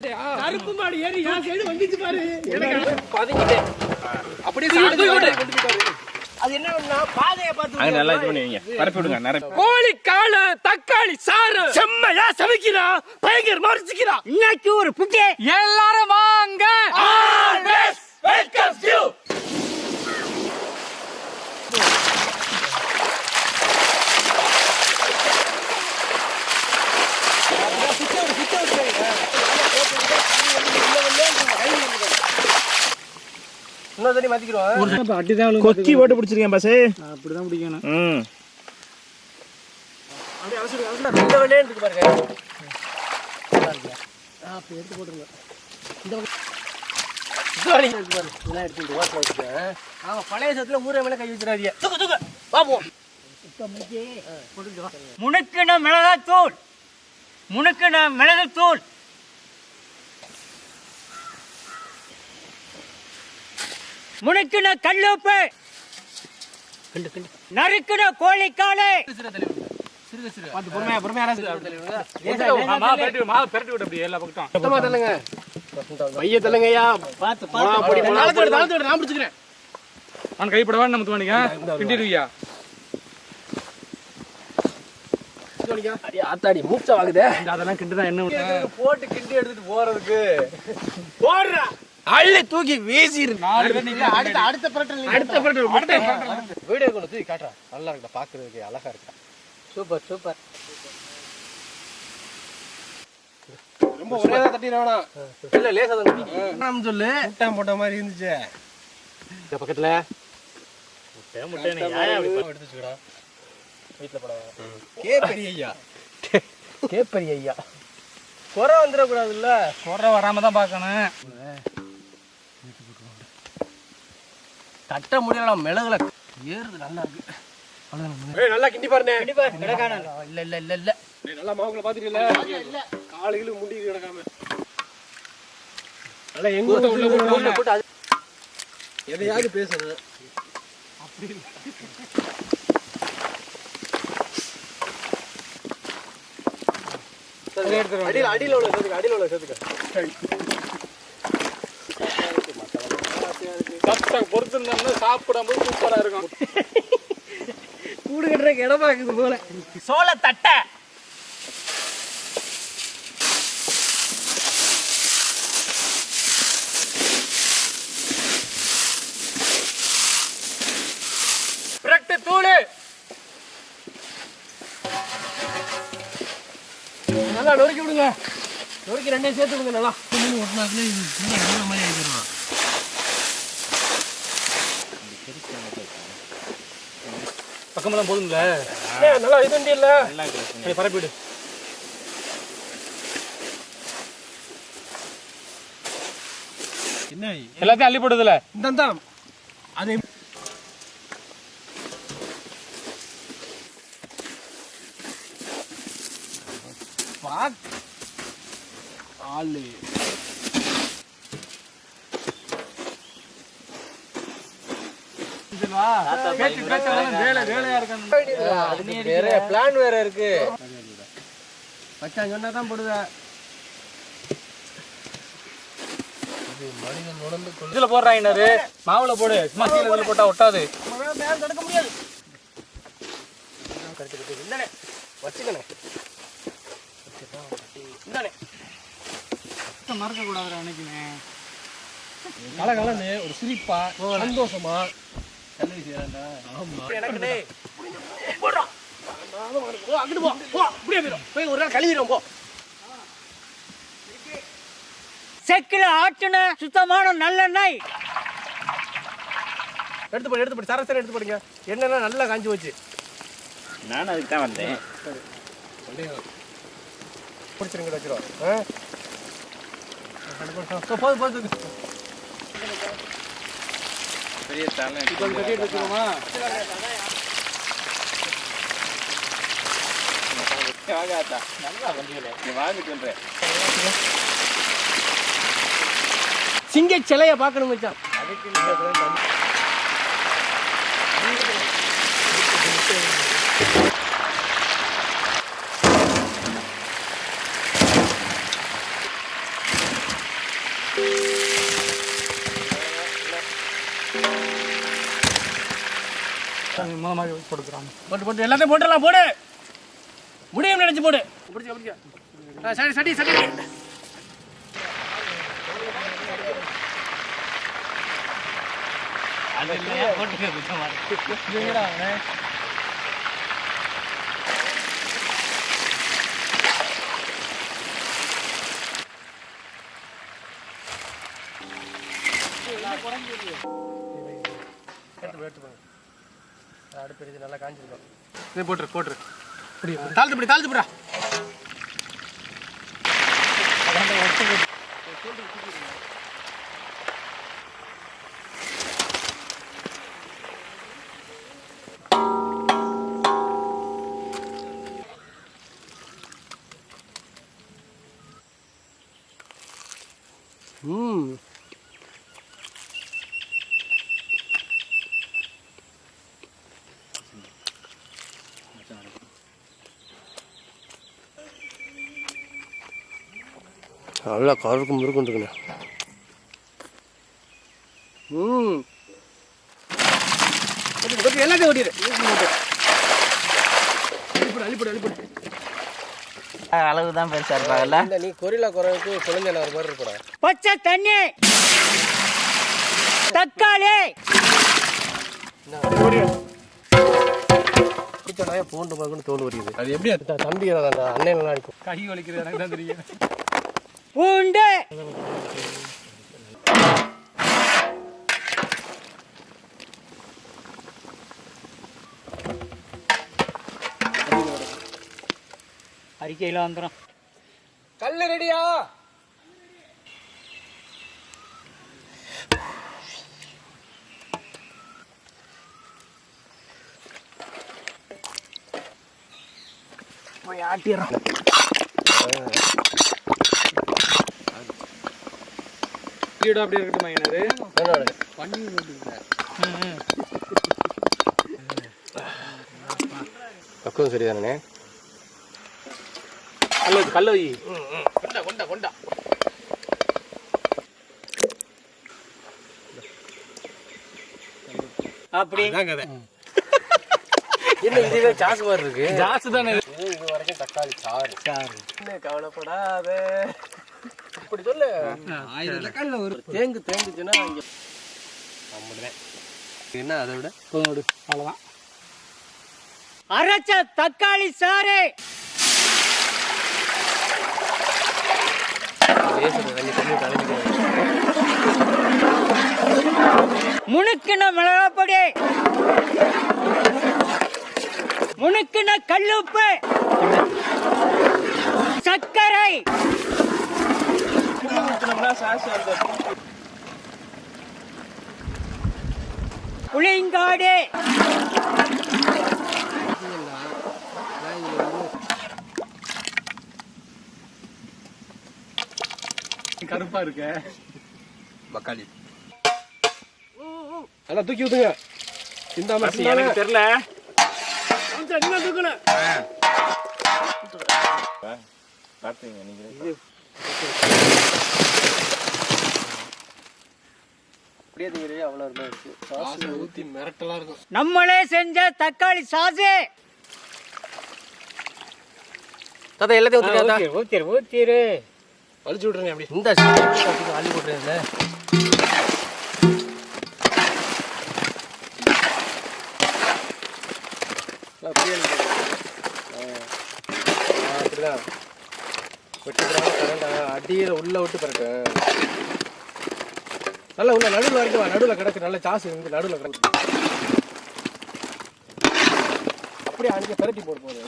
கருப்பு மாடு ஏறி யா சைடு வந்துச்சு பாரு. பதுங்கிட்டே அப்படியே சாப்பிட்டு கொண்டு போய் அது என்னன்னா பாதையை பார்த்து அங்க நல்லா இது பண்ணுவீங்க. பரப்பி விடுங்க நிறைய. கோழி கால தக்காளி சாறு செம்மையா சமைக்கிறா, பயங்கரமா ருசிக்கிறா. இன்னைக்கு ஒரு புட்டி எல்லாரும் வாங்க. Always welcomes you. இன்னொரு தண்ணி மாத்திக்கிறோம். கொக்கி போட்டு பிடிச்சிருக்கேன் பாஸ். அப்படிதான் பிடிக்கணும். அப்படியே அவசரம் இந்த வெள்ளையே இருக்கு பாருங்க. அப்ப எடுத்து போட்டுருங்க. இந்த பக்கம் இருக்கு பாரு. இதெல்லாம் எடுத்து வாஷ் பண்ணிட்டேன். ஆமா பழைய சத்துல ஊரே மேல கை வச்சிராதீங்க. தூக்கு தூக்கு. பாப்போம். சுத்தமிக்கே போட்டுட்டு வா. முனுக்குன மிளகாத்தூள், முனுக்குன மிளகுத்தூள், முனுக்குன கல்லுப்பு, நறுக்குன கோழிக்காலை. பாத்து பொறுமையா பொறுமையா மாவு பெரட்டி விட்டு அப்படியே எல்லா பக்கட்டும். சுத்தமா தள்ளுங்க. பைய தள்ளுங்கய்யா. பார்த்து பொடி தாளத்தோட நான் பிடிச்சுக்கிறேன். நான் கைப்படவா நம்ம துவானிங்க கிண்டிடுவியா. அடி ஆத்தாடி மூச்சா வாங்குதே. அதெல்லாம் கிண்டுதான் என்ன போட்டு கிண்டி எடுத்துட்டு போறதுக்கு போடுறா. அள்ளி தூக்கி வீசிரு. அடுத்த பரட்டல் வீடியோ கொண்டு தூக்கி காட்டுறா. நல்லா இருக்கா பாக்குறதுக்கு, அழகா இருக்கா. Super super. ரொம்ப ஒரே தட்டினா இல்ல லேசா தான் தட்டி சொல்லு. முட்டை போட்ட மாதிரி இருந்துச்சு. இந்த பக்கத்துல முட்டை யாயா எடுத்து வச்சுக்கடா. வீட்டுல போட கே பெரிய ஐயா, கே பெரிய ஐயா. குறை வந்துடக்கூடாதுல்ல. குறை வராம தான் பார்க்கணும். தட்ட முடியலாம். மிளகுல ஏறுது நல்லா இருக்கு. நல்லா கிண்டி பாருங்க. இல்ல இல்ல இல்ல இல்ல நல்லா மாவுக்குள்ள பாத்துட்டீங்களா? காலுகளுக்கு முடி கிடக்காம நல்லா எங்க உள்ள போட்டு எதையாவது பேசுறது அப்படி அடியில உள்ள சேர்த்துக்க. அடியில உள்ள சேர்த்துக்க. பொறுத்து சாப்பிடும்போது சூப்பரா இருக்கும். கூடு கட்டுறதுக்கு இடம் பாக்குது போல. சோள தட்டை, பிரட்டு தூளு நல்லா நொறுக்கி விடுங்க. நொறுக்கி ரெண்டையும் சேர்த்து விடுங்க. நல்லா ஒட்டினாக்குல மாதிரி ஆகிடுவான். பக்கமெல்லாம் போதுங்களா? நல்லா இது இல்ல பரப்பிடு. என்ன எல்லாத்தையும் அள்ளி போடுதுல இந்த அது ஆளு பிளான் வேற இருக்கு. மச்சான் சொன்னாதான் போடுவ. இதுல போடுறாங்க. மாவுல போடு. சும்மா இதுல போட்டா ஒட்டாது. தடுக்க முடியாது. வச்சுக்கணே மறக்க கூடாது. அன்னைக்குமே கலகலன்னு ஒரு சிரிப்பா சந்தோஷமா ஒரு நாள் கழுவிடும் போ. செக்கில ஆட்டுன சுத்தமான நல்லெண்ணெய். எடுத்து போடு சரசர எடுத்து போடுங்க. எண்ணெய்லாம் நல்லா காஞ்சி வச்சு. நானும் அதுக்கு தான் வந்தேன். பிடிச்சிருங்க வச்சிரும். போது பெரிய தாளம் கட்டி எடுத்துருமா? வாங்காதா நல்லா வண்டியில நீ வாங்கிட்டு வந்துடுறேன். சிங்க சிலைய பார்க்கணும் மச்சான். அதுக்கு மாதிரி போட்டுக்கிறான். போட்டு எல்லாத்தையும் போட்டுடலாம். போடு, முடியும் நினைச்சு போடு. பிடிச்ச சரி சரி சரி. அடுப்பு நல்லா காஞ்சிருக்கும். போட்டுரு. தாழ்த்து போடுறா. நல்லா கருக்கு முறுக்குண்டுக்குண்ணே. எல்லாத்தையும் ஓட்டிடு. அழிப்படு. அளவுதான் பெருசா இருப்பாங்கல்ல. நீ கொரிலா குறைவுக்கு குழந்தை ஒரு மாதிரி இருக்கூடா. பச்சை தண்ணி, தக்காளி, பூண்டு மறுக்குன்னு தோல் வருது. அது எப்படி தம்பி அண்ணன் அடிக்கும். கை வலிக்கிறது எனக்கு தான் தெரியும். பூண்டு, அறிக்கையில் வந்துடும். கல்லு ரெடியா? போய் ஆட்டிடுறான். அப்படி இருக்கட்டும். என்னது பண்ணி பக்குவம் சரிதானே? கல்ல வை. கொண்டா அப்படி என்ன இதுவே சாக்கு மாதிரி இருக்கு. ஜாஸ்தி தானே இது வரைக்கும் தக்காளி சாறு. கவலைப்படாத. இப்படி சொல்லு. தேங்குச்சுன்னா என்ன அதை விட அவ்வளவுதான். அரைச்ச தக்காளி சாறு, முணுக்கின மிளகாப்பொடி, முணுக்கின கல்லுப்பு, சர்க்கரை, புளிங்காடு, கருப்பா இருக்க தக்காளி நல்லா தூக்கி ஊத்துங்க. எனக்கு தெரியல. தூக்கணும். பார்த்தீங்க நீங்க ஊத்தி மிரட்டலா இருக்கும். நம்மளே செஞ்ச தக்காளி சாசு. தாத்தா எல்லாத்தையும் ஊத்திரு அழிச்சு விட்டுருங்க. அப்படி இந்த அள்ளி போட்டுருங்க. அப்படிதான் அடியில உள்ள விட்டு பிறகு நல்லா உள்ள நடுவில் வரைக்கும் வா. நடுவில் கிடக்கு நல்ல சாசு இருந்து நடுவில் கிடக்கு. அப்படியே அடிக்க பரட்டி போட போகுது.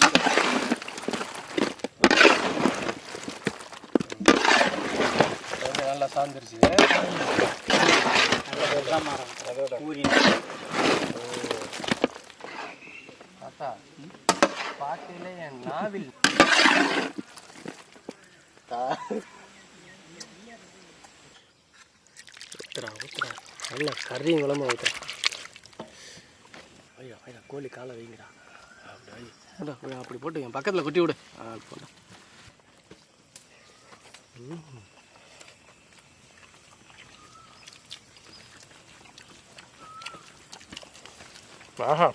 நல்லா சார்ந்துருச்சு. தாத்தா பாட்டில என் நாவில் ஊத்துறா நல்ல கறியும் குழம்பு ஊத்துறா. ஐயா ஐயா கோழி காலை வைங்கடா. அப்படி அப்படி போட்டு என் பக்கத்தில் கொட்டி விடு. போட ஆஹா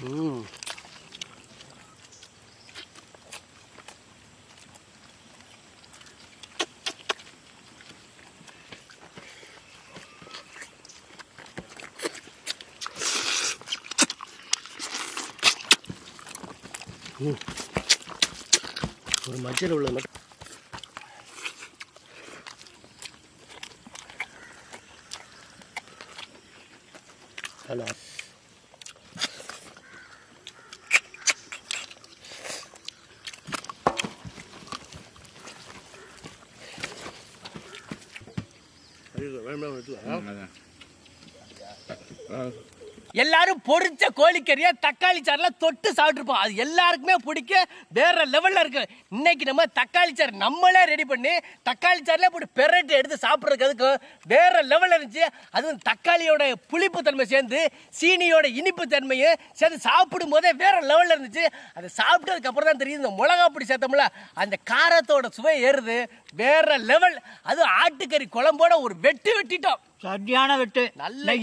ஒரு மஞ்சள் உள்ளது மட்டும் ஹலோ எல்லாரும் பொரிச்ச கோழிக்கறியை தக்காளி சாறுல தொட்டு சாப்பிட்டுருப்போம். அது எல்லாருக்குமே பிடிக்க வேற லெவல்ல இருக்கு. இன்னைக்கு நம்ம தக்காளி சாறு நம்மளே ரெடி பண்ணி தக்காளி சாறுல போட்டு பெரட்டி எடுத்து சாப்பிட்றதுக்கு வேற லெவல்ல இருந்துச்சு. அதுவும் தக்காளியோட புளிப்பு தன்மை சேர்ந்து சீனியோட இனிப்பு தன்மையும் சேர்ந்து சாப்பிடும் போதே வேற லெவல்ல இருந்துச்சு. அதை சாப்பிட்டதுக்கு அப்புறம் தான் தெரியுது இந்த மிளகா பொடி சேர்த்தோம்ல அந்த காரத்தோட சுவை ஏறுது வேற லெவல். அது ஆட்டுக்கறி குழம்போட ஒரு வெட்டிட்டோம். சரியான வெட்டு. நல்ல